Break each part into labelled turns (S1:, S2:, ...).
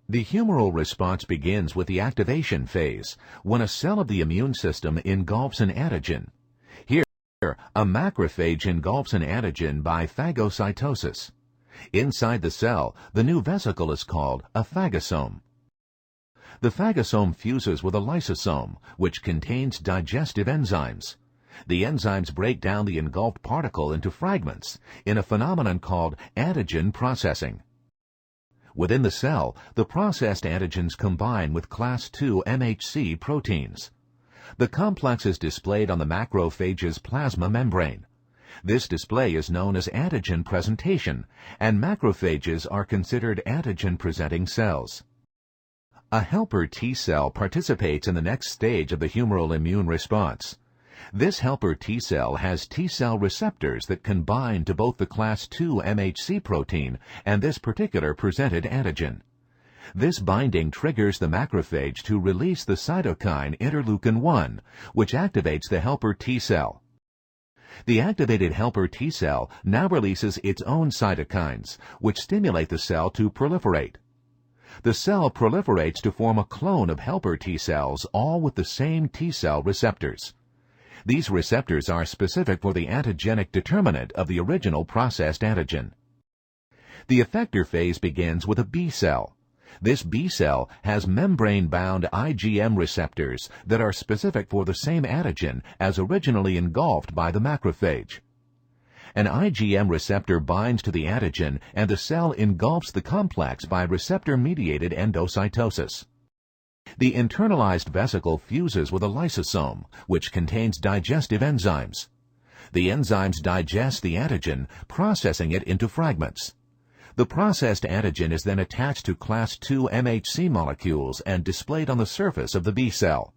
S1: The humoral response begins with the activation phase, when a cell of the immune system engulfs an antigen. Here, a macrophage engulfs an antigen by phagocytosis. Inside the cell, the new vesicle is called a phagosome. The phagosome fuses with a lysosome, which contains digestive enzymes. The enzymes break down the engulfed particle into fragments in a phenomenon called antigen processing. Within the cell, the processed antigens combine with class II MHC proteins. The complex is displayed on the macrophage's plasma membrane. This display is known as antigen presentation, and macrophages are considered antigen-presenting cells. A helper T cell participates in the next stage of the humoral immune response. This helper T cell has T cell receptors that can bind to both the class II MHC protein and this particular presented antigen. This binding triggers the macrophage to release the cytokine interleukin-1, which activates the helper T cell. The activated helper T cell now releases its own cytokines, which stimulate the cell to proliferate. The cell proliferates to form a clone of helper T cells, all with the same T cell receptors. These receptors are specific for the antigenic determinant of the original processed antigen. The effector phase begins with a B cell. This B cell has membrane-bound IgM receptors that are specific for the same antigen as originally engulfed by the macrophage. An IgM receptor binds to the antigen and the cell engulfs the complex by receptor-mediated endocytosis. The internalized vesicle fuses with a lysosome, which contains digestive enzymes. The enzymes digest the antigen, processing it into fragments. The processed antigen is then attached to class II MHC molecules and displayed on the surface of the B cell.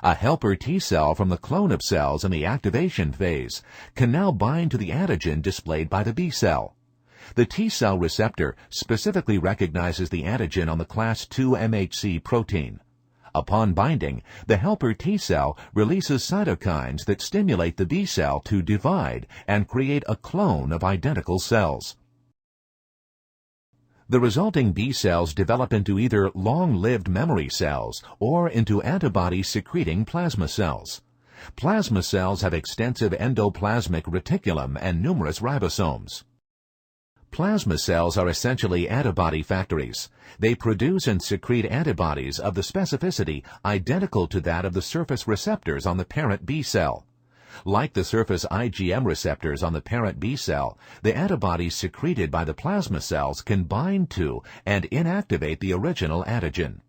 S1: A helper T cell from the clone of cells in the activation phase can now bind to the antigen displayed by the B cell. The T cell receptor specifically recognizes the antigen on the class II MHC protein. Upon binding, the helper T cell releases cytokines that stimulate the B cell to divide and create a clone of identical cells. The resulting B cells develop into either long-lived memory cells or into antibody-secreting plasma cells. Plasma cells have extensive endoplasmic reticulum and numerous ribosomes. Plasma cells are essentially antibody factories. They produce and secrete antibodies of the specificity identical to that of the surface receptors on the parent B cell. Like the surface IgM receptors on the parent B cell, the antibodies secreted by the plasma cells can bind to and inactivate the original antigen.